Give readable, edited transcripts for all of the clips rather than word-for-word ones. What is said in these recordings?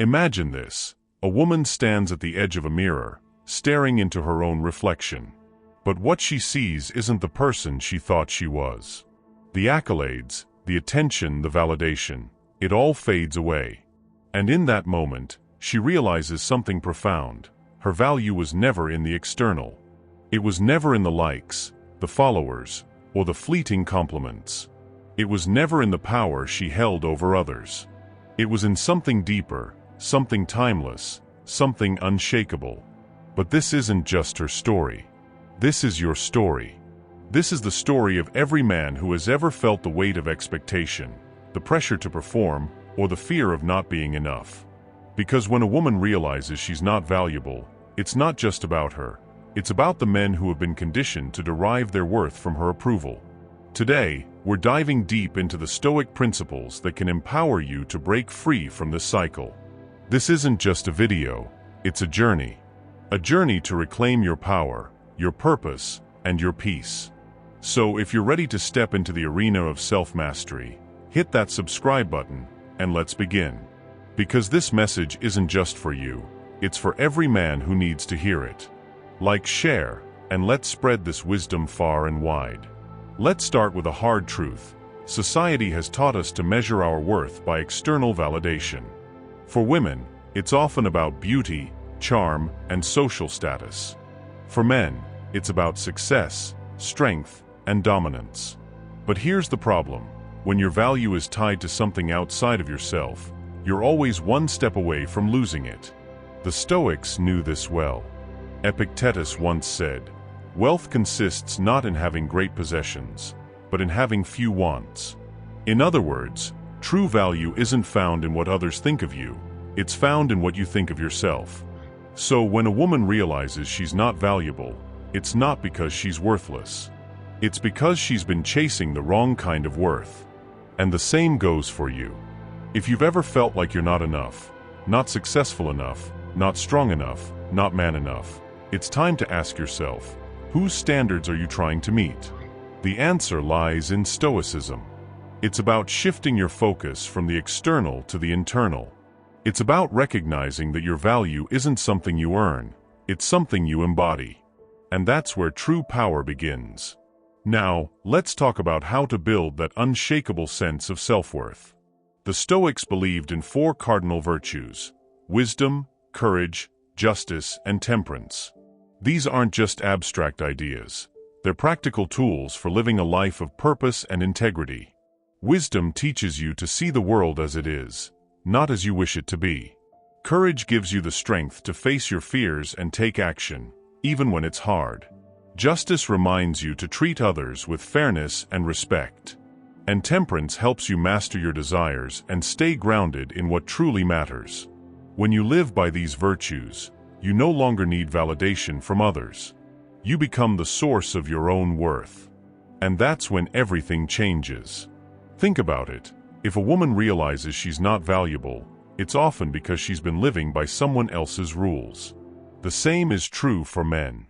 Imagine this. A woman stands at the edge of a mirror, staring into her own reflection. But what she sees isn't the person she thought she was. The accolades, the attention, the validation, it all fades away. And in that moment, she realizes something profound. Her value was never in the external. It was never in the likes, the followers, or the fleeting compliments. It was never in the power she held over others. It was in something deeper, something timeless, something unshakable. But this isn't just her story. This is your story. This is the story of every man who has ever felt the weight of expectation, the pressure to perform, or the fear of not being enough. Because when a woman realizes she's not valuable, it's not just about her. It's about the men who have been conditioned to derive their worth from her approval. Today, we're diving deep into the Stoic principles that can empower you to break free from this cycle. This isn't just a video, it's a journey. A journey to reclaim your power, your purpose, and your peace. So if you're ready to step into the arena of self-mastery, hit that subscribe button, and let's begin. Because this message isn't just for you, it's for every man who needs to hear it. Like, share, and let's spread this wisdom far and wide. Let's start with a hard truth. Society has taught us to measure our worth by external validation. For women, it's often about beauty, charm, and social status. For men, it's about success, strength, and dominance. But here's the problem. When your value is tied to something outside of yourself, you're always one step away from losing it. The Stoics knew this well. Epictetus once said, "Wealth consists not in having great possessions, but in having few wants." In other words, true value isn't found in what others think of you, it's found in what you think of yourself. So when a woman realizes she's not valuable, it's not because she's worthless. It's because she's been chasing the wrong kind of worth. And the same goes for you. If you've ever felt like you're not enough, not successful enough, not strong enough, not man enough, it's time to ask yourself, whose standards are you trying to meet? The answer lies in Stoicism. It's about shifting your focus from the external to the internal. It's about recognizing that your value isn't something you earn, it's something you embody. And that's where true power begins. Now, let's talk about how to build that unshakable sense of self-worth. The Stoics believed in 4 cardinal virtues: wisdom, courage, justice, and temperance. These aren't just abstract ideas. They're practical tools for living a life of purpose and integrity. Wisdom teaches you to see the world as it is, not as you wish it to be. Courage gives you the strength to face your fears and take action, even when it's hard. Justice reminds you to treat others with fairness and respect. And temperance helps you master your desires and stay grounded in what truly matters. When you live by these virtues, you no longer need validation from others. You become the source of your own worth. And that's when everything changes. Think about it. If a woman realizes she's not valuable, it's often because she's been living by someone else's rules. The same is true for men.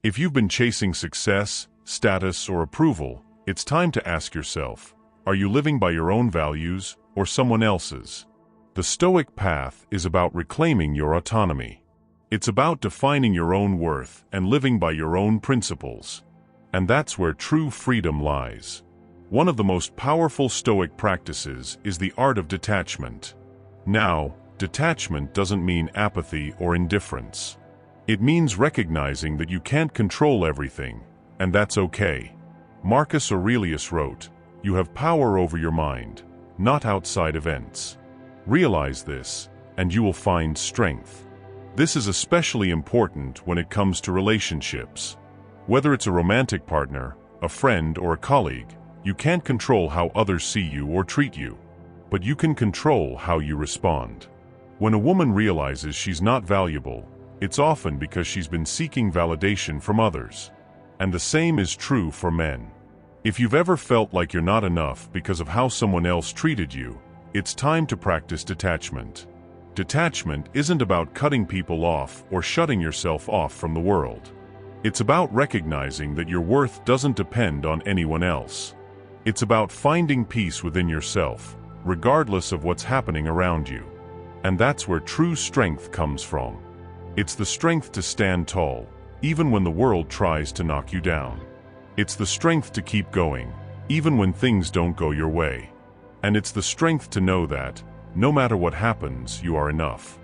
If you've been chasing success, status, or approval, it's time to ask yourself, are you living by your own values or someone else's? The Stoic path is about reclaiming your autonomy. It's about defining your own worth and living by your own principles. And that's where true freedom lies. One of the most powerful Stoic practices is the art of detachment. Now, detachment doesn't mean apathy or indifference. It means recognizing that you can't control everything, and that's okay. Marcus Aurelius wrote, "You have power over your mind, not outside events." Realize this, and you will find strength. This is especially important when it comes to relationships. Whether it's a romantic partner, a friend, or a colleague, you can't control how others see you or treat you, but you can control how you respond. When a woman realizes she's not valuable, it's often because she's been seeking validation from others. And the same is true for men. If you've ever felt like you're not enough because of how someone else treated you, it's time to practice detachment. Detachment isn't about cutting people off or shutting yourself off from the world. It's about recognizing that your worth doesn't depend on anyone else. It's about finding peace within yourself, regardless of what's happening around you. And that's where true strength comes from. It's the strength to stand tall, even when the world tries to knock you down. It's the strength to keep going, even when things don't go your way. And it's the strength to know that, no matter what happens, you are enough.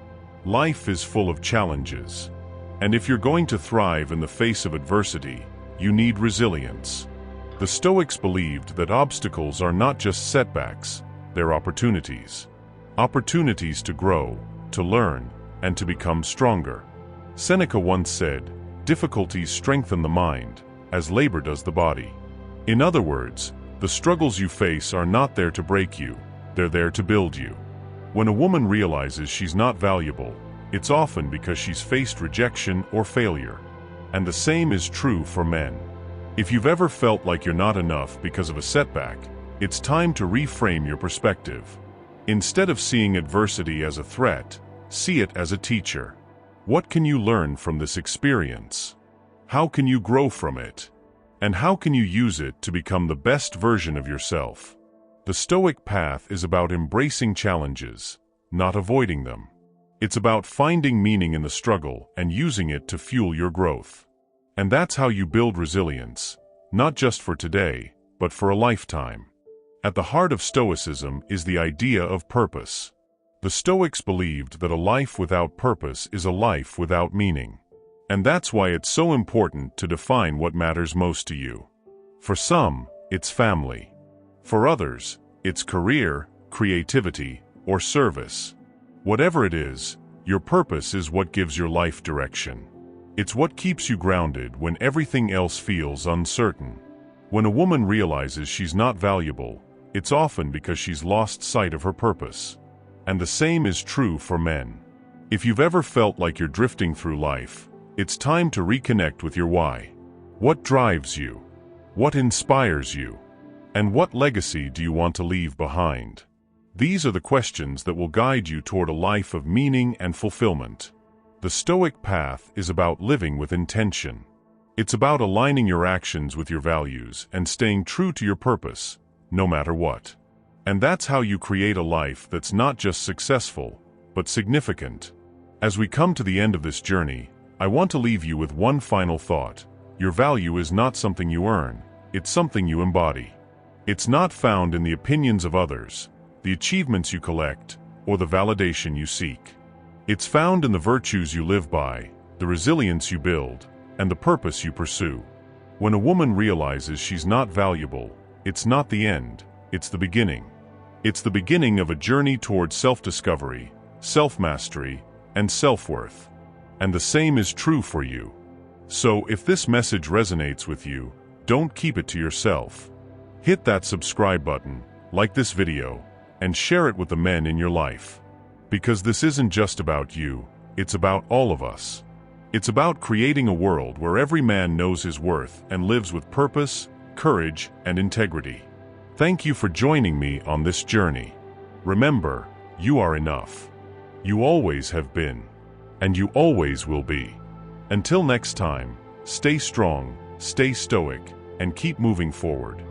Life is full of challenges. And if you're going to thrive in the face of adversity, you need resilience. The Stoics believed that obstacles are not just setbacks, they're opportunities. Opportunities to grow, to learn, and to become stronger. Seneca once said, "Difficulties strengthen the mind, as labor does the body." In other words, the struggles you face are not there to break you, they're there to build you. When a woman realizes she's not valuable, it's often because she's faced rejection or failure. And the same is true for men. If you've ever felt like you're not enough because of a setback, it's time to reframe your perspective. Instead of seeing adversity as a threat, see it as a teacher. What can you learn from this experience? How can you grow from it? And how can you use it to become the best version of yourself? The Stoic path is about embracing challenges, not avoiding them. It's about finding meaning in the struggle and using it to fuel your growth. And that's how you build resilience, not just for today, but for a lifetime. At the heart of Stoicism is the idea of purpose. The Stoics believed that a life without purpose is a life without meaning. And that's why it's so important to define what matters most to you. For some, it's family. For others, it's career, creativity, or service. Whatever it is, your purpose is what gives your life direction. It's what keeps you grounded when everything else feels uncertain. When a woman realizes she's not valuable, it's often because she's lost sight of her purpose. And the same is true for men. If you've ever felt like you're drifting through life, it's time to reconnect with your why. What drives you? What inspires you? And what legacy do you want to leave behind? These are the questions that will guide you toward a life of meaning and fulfillment. The Stoic path is about living with intention. It's about aligning your actions with your values and staying true to your purpose, no matter what. And that's how you create a life that's not just successful, but significant. As we come to the end of this journey, I want to leave you with one final thought. Your value is not something you earn, it's something you embody. It's not found in the opinions of others, the achievements you collect, or the validation you seek. It's found in the virtues you live by, the resilience you build, and the purpose you pursue. When a woman realizes she's not valuable, it's not the end, it's the beginning. It's the beginning of a journey toward self-discovery, self-mastery, and self-worth. And the same is true for you. So if this message resonates with you, don't keep it to yourself. Hit that subscribe button, like this video, and share it with the men in your life. Because this isn't just about you, it's about all of us. It's about creating a world where every man knows his worth and lives with purpose, courage, and integrity. Thank you for joining me on this journey. Remember, you are enough. You always have been. And you always will be. Until next time, stay strong, stay stoic, and keep moving forward.